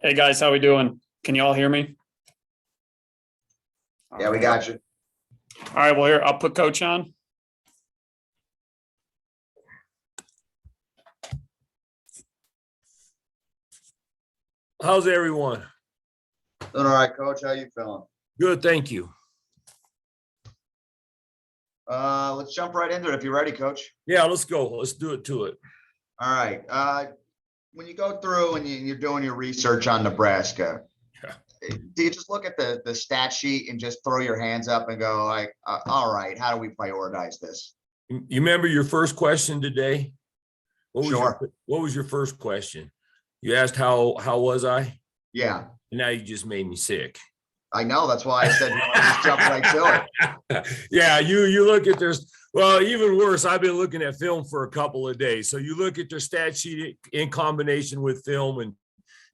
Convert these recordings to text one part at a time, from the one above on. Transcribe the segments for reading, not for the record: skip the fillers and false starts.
Hey guys, how we doing? Can you all hear me? Yeah, we got you. All right, well here, I'll put coach on. How's everyone? Doing all right, coach. How you feeling? Good, thank you. Let's jump right into it if you're ready, coach. Yeah, let's go. Let's do it to it. All right. When you go through and you're doing your research on Nebraska, Yeah. do you just look at the stat sheet and just throw your hands up and go like, all right, how do we prioritize this? You remember your first question today? Sure. What was your first question? You asked how was I? Yeah, And now you just made me sick. I know. That's why I said, just jump right to it. Yeah, you look at well, even worse, I've been looking at film for a couple of days. So you look at their stat sheet in combination with film and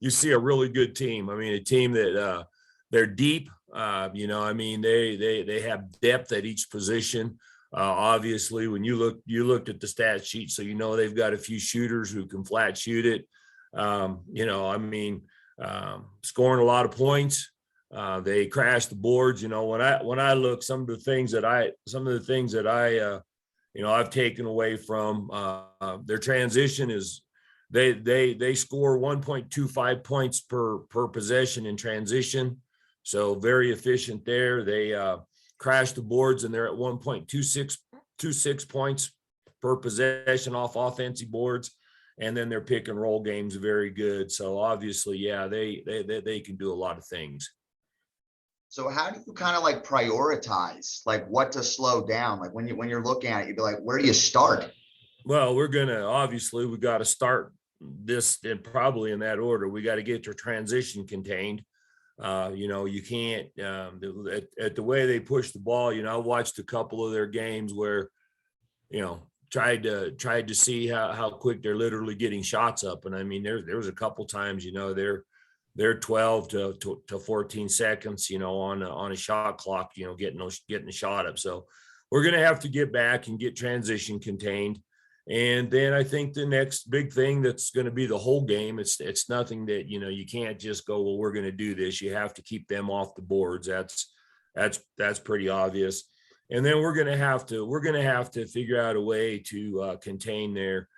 you see a really good team. I mean, a team that they're deep. They have depth at each position. Obviously, when you looked at the stat sheet, so you know they've got a few shooters who can flat shoot it. Scoring a lot of points. They crash the boards. You know, when I look, some of the things that I've taken away from their transition is they score 1.25 points per possession in transition. So very efficient there. They crash the boards and they're at 1.26 points per possession off offensive boards. And then their pick and roll games are very good. So obviously, yeah, they can do a lot of things. So how do you kind of like prioritize like what to slow down? Like when you're looking at it, you'd be like, where do you start? Well, we got to start this and probably in that order. We got to get their transition contained. You can't at the way they push the ball. You know, I watched a couple of their games where, tried to see how quick they're literally getting shots up. And I mean, there was a couple times, they're 12 to 14 seconds, on a shot clock, getting the shot up. So we're going to have to get back and get transition contained. And then I think the next big thing that's going to be the whole game. It's nothing that, you can't just go, well, we're going to do this. You have to keep them off the boards. That's pretty obvious. And then we're going to have to figure out a way to contain their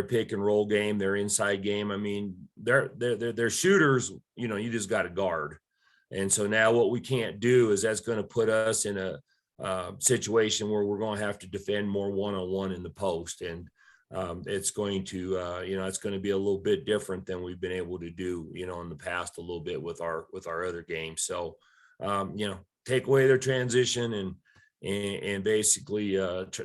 pick and roll game, their inside game. I mean, they're shooters, you just got to guard. And so now what we can't do is that's going to put us in a situation where we're going to have to defend more one-on-one in the post. And it's going to, it's going to be a little bit different than we've been able to do, in the past a little bit with our other games. So, take away their transition and basically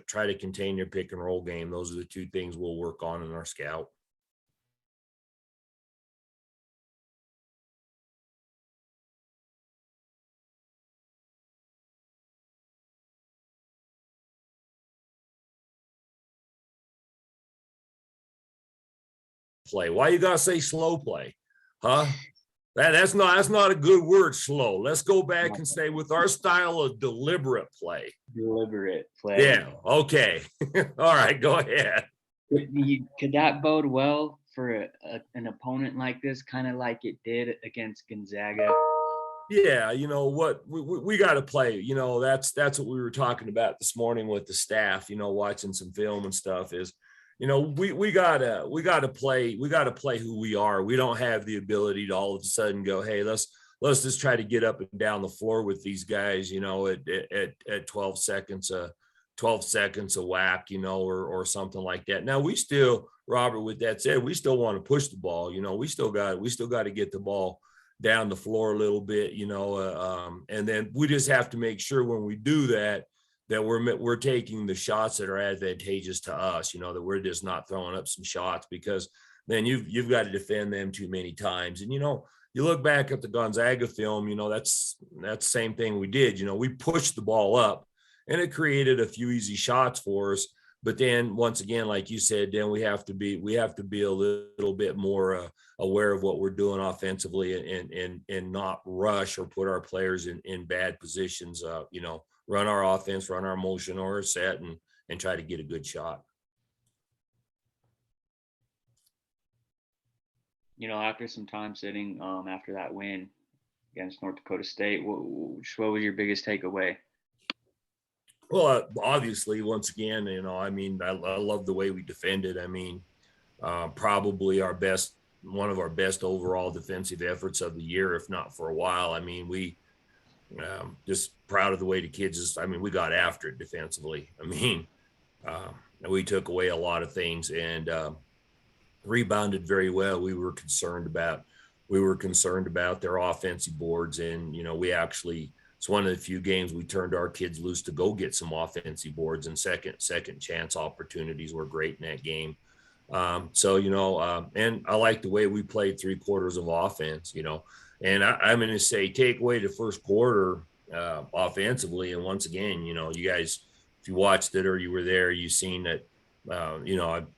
try to contain their pick and roll game. Those are the two things we'll work on in our scout. Play. Why you gotta say slow play? Huh? That's not a good word, slow. Let's go back and say with our style of deliberate play. Deliberate play. Yeah. Okay. All right. Go ahead. Could that bode well for an opponent like this, kind of like it did against Gonzaga? Yeah. You know what? We got to play. That's what we were talking about this morning with the staff. Watching some film and stuff is. We gotta play who we are. We don't have the ability to all of a sudden go, hey, let's just try to get up and down the floor with these guys, at 12 seconds a whack, or something like that. Now we still, Robert, with that said, we still want to push the ball. We still got to get the ball down the floor a little bit, and then we just have to make sure when we do that we're taking the shots that are advantageous to us, that we're just not throwing up some shots, because then you've got to defend them too many times. And, you look back at the Gonzaga film, that's the same thing we did. We pushed the ball up and it created a few easy shots for us. But then once again, like you said, then we have to be a little bit more aware of what we're doing offensively and not rush or put our players in bad positions, run our offense, run our motion or a set and try to get a good shot. after some time sitting, after that win against North Dakota State, what was your biggest takeaway? Well, obviously, once again, I mean, I love the way we defended. I mean, probably one of our best overall defensive efforts of the year, if not for a while. I mean, we just proud of the way the kids I mean, we got after it defensively. I mean, we took away a lot of things and rebounded very well. We were concerned about their offensive boards, and it's one of the few games we turned our kids loose to go get some offensive boards, and second chance opportunities were great in that game. And I like the way we played 3/4 of offense, and I'm going to say take away the first quarter offensively. And once again, you guys, if you watched it or you were there, you've seen that,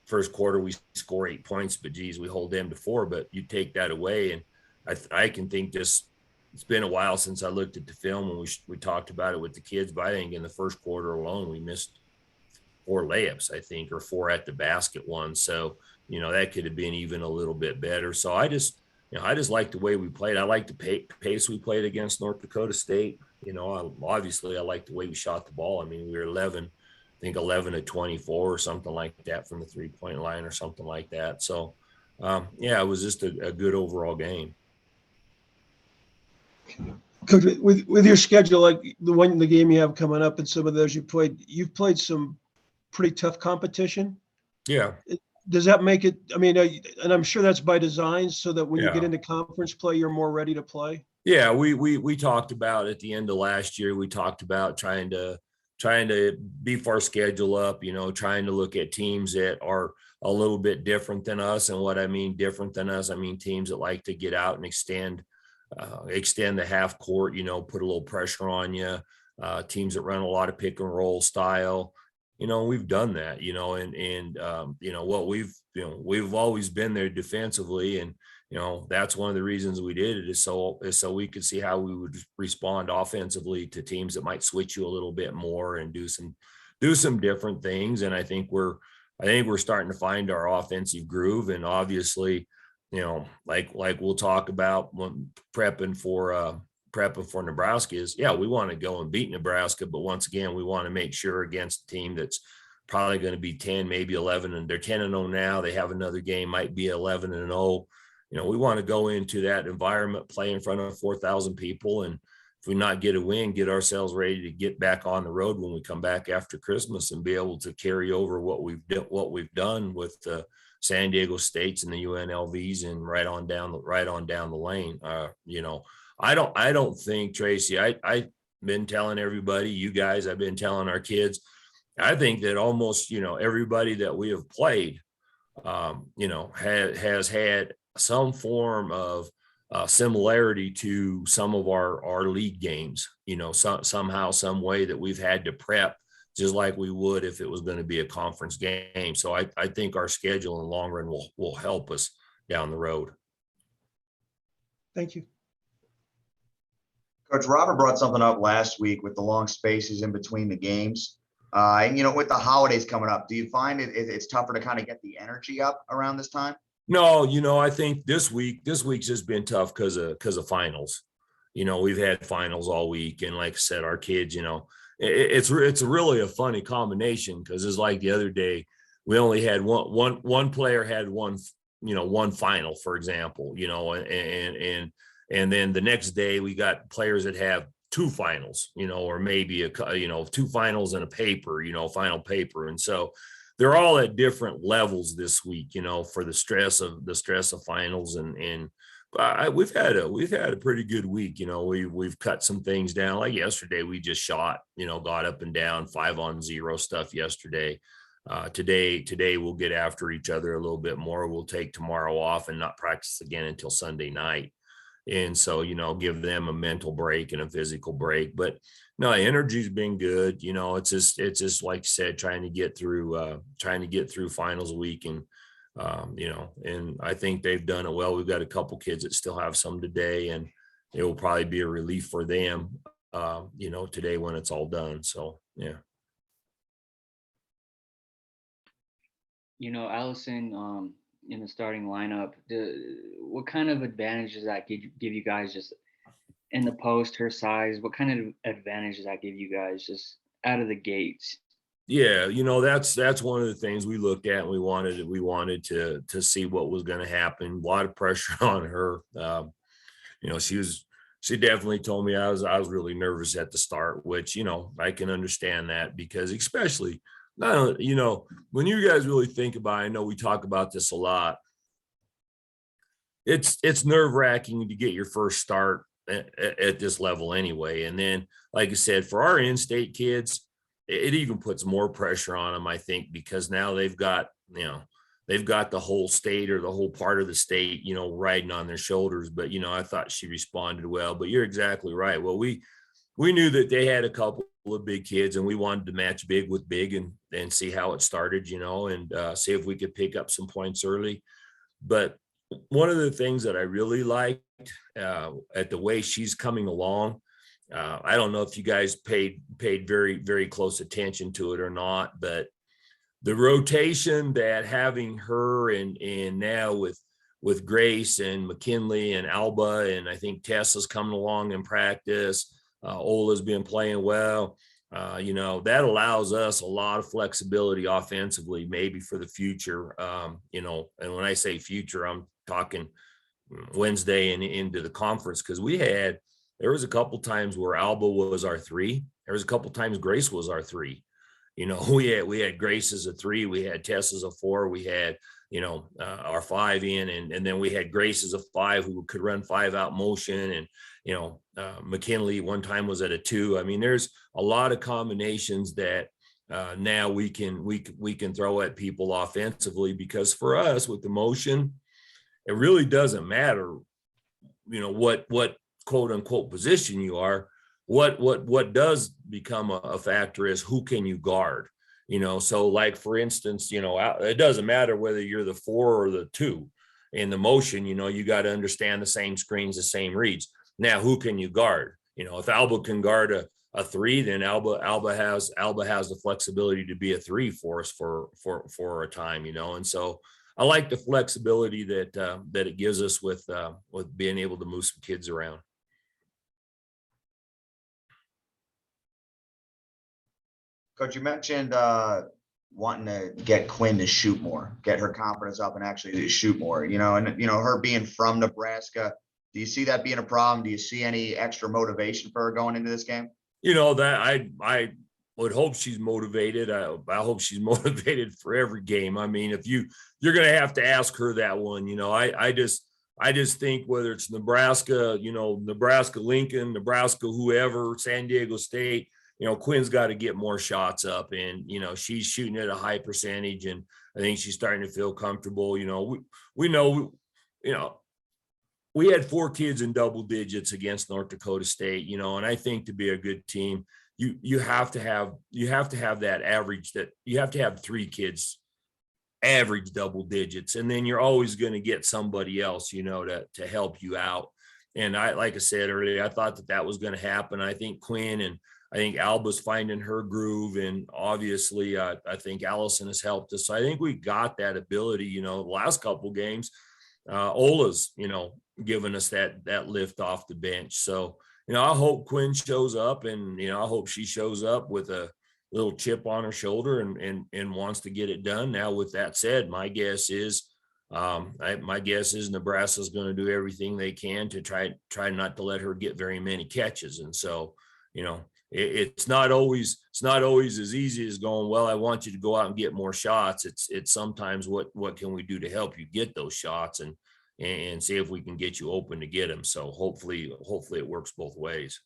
first quarter we score 8 points, but geez, we hold them to 4, but you take that away. And I can think it's been a while since I looked at the film and we talked about it with the kids, but I think in the first quarter alone, we missed 4 layups, I think, or 4 at the basket one. So, that could have been even a little bit better. So I just like the way we played. I like the pace we played against North Dakota State. Obviously I like the way we shot the ball. I mean, we were 11 to 24 or something like that from the 3-point line or something like that. So, it was just a good overall game. Coach, with your schedule, like the game you have coming up and some of those you've played some pretty tough competition. Yeah. Does that make it, I mean, and I'm sure that's by design so that when you get into conference play, you're more ready to play? Yeah, we talked about at the end of last year, we talked about trying to beef our schedule up, trying to look at teams that are a little bit different than us. And what I mean different than us, I mean teams that like to get out and extend the half court, put a little pressure on you, teams that run a lot of pick and roll style. We've done that, what we've always been there defensively. And, that's one of the reasons we did it is so we could see how we would respond offensively to teams that might switch you a little bit more and do some different things. And I think we're starting to find our offensive groove. And obviously, like we'll talk about when prepping for Nebraska is, we want to go and beat Nebraska. But once again, we want to make sure against a team that's probably going to be 10, maybe 11, and they're 10-0 now. They have another game, might be 11-0. We want to go into that environment, play in front of 4,000 people. And if we not get a win, get ourselves ready to get back on the road when we come back after Christmas and be able to carry over what we've done with the San Diego States and the UNLVs and right on down the lane. I don't think, Tracy, I've been telling everybody, you guys, I've been telling our kids, I think that almost, everybody that we have played, has had some form of similarity to some of our league games, somehow, some way that we've had to prep just like we would if it was going to be a conference game. So I think our schedule in the long run will help us down the road. Thank you. Coach Robert brought something up last week with the long spaces in between the games. And, with the holidays coming up, do you find it's tougher to kind of get the energy up around this time? No, I think this week's just been tough because of finals. We've had finals all week. And like I said, our kids, it's really a funny combination because it's like the other day, we only had one player had one final, for example, and then the next day we got players that have 2 finals, or maybe 2 finals and a paper, final paper. And so they're all at different levels this week, for the stress of finals. And we've had a pretty good week. We've cut some things down. Like yesterday, we just shot, got up and down 5-on-0 stuff yesterday. Today we'll get after each other a little bit more. We'll take tomorrow off and not practice again until Sunday night. And so, give them a mental break and a physical break. But no, energy's been good. It's just like you said, trying to get through finals week. And, and I think they've done it well. We've got a couple kids that still have some today, and it will probably be a relief for them, today when it's all done. So, yeah. Allison, in the starting lineup, what kind of advantage does that give you guys just in the post, her size? What kind of advantage does that give you guys just out of the gates? Yeah, that's one of the things we looked at and we wanted to see what was going to happen. A lot of pressure on her. She definitely told me I was really nervous at the start, which, I can understand that because especially not, when you guys really think about it, I know we talk about this a lot. It's nerve-wracking to get your first start at this level anyway. And then, like I said, for our in-state kids, it even puts more pressure on them, I think, because now they've got the whole state or the whole part of the state, riding on their shoulders. But, I thought she responded well. But you're exactly right. Well, we knew that they had a couple of big kids and we wanted to match big with big and see how it started, and see if we could pick up some points early. But one of the things that I really liked at the way she's coming along, I don't know if you guys paid very, very close attention to it or not, but the rotation that having her and now with Grace and McKinley and Alba, and I think Tessa's coming along in practice, Ola's been playing well. That allows us a lot of flexibility offensively, maybe for the future. And when I say future, I'm talking Wednesday and into the conference, because there was a couple times where Alba was our 3. There was a couple times Grace was our 3. We had Grace as a 3, we had Tess as a 4, we had, our 5 in, and then we had Grace as a 5 who could run 5 out motion. And, McKinley one time was at a 2. I mean, there's a lot of combinations that now we can throw at people offensively, because for us with the motion, it really doesn't matter, what quote unquote position you are. What does become a factor is who can you guard, so like, for instance, it doesn't matter whether you're the 4 or the 2 in the motion, you got to understand the same screens, the same reads. Now, who can you guard? If Alba can guard a 3, then Alba has the flexibility to be a 3 for us for a time, and so I like the flexibility that it gives us with being able to move some kids around. Coach, you mentioned wanting to get Quinn to shoot more, get her confidence up and actually shoot more, and her being from Nebraska. Do you see that being a problem? Do you see any extra motivation for her going into this game? That I would hope she's motivated. I hope she's motivated for every game. I mean, if you're going to have to ask her that one, I just think whether it's Nebraska, Nebraska, Lincoln, Nebraska, whoever, San Diego State, Quinn's got to get more shots up, and, she's shooting at a high percentage, and I think she's starting to feel comfortable. We had 4 kids in double digits against North Dakota State, and I think to be a good team, you have to have that average, that you have to have 3 kids average double digits, and then you're always going to get somebody else, to help you out. And like I said earlier, I thought that was going to happen. I think Quinn and I think Alba's finding her groove, and obviously I think Allison has helped us. So I think we got that ability, the last couple of games. Ola's, giving us that lift off the bench. So, I hope Quinn shows up, and, I hope she shows up with a little chip on her shoulder and wants to get it done. Now, with that said, my guess is Nebraska's going to do everything they can to try not to let her get very many catches. And so, it's not always as easy as going, well, I want you to go out and get more shots. It's sometimes what can we do to help you get those shots and see if we can get you open to get them. So hopefully it works both ways.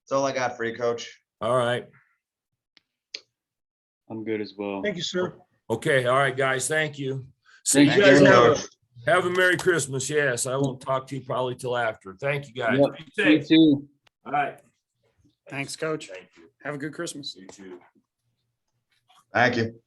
That's all I got for you, Coach. All right. I'm good as well. Thank you, sir. Okay. All right, guys. Thank you. See Thank you you, guys. Coach. Have a Merry Christmas. Yes, I won't talk to you probably till after. Thank you, guys. Yep, Be you safe. too. All right. Thanks, Coach. Thank you. Have a good Christmas. You too. Thank you.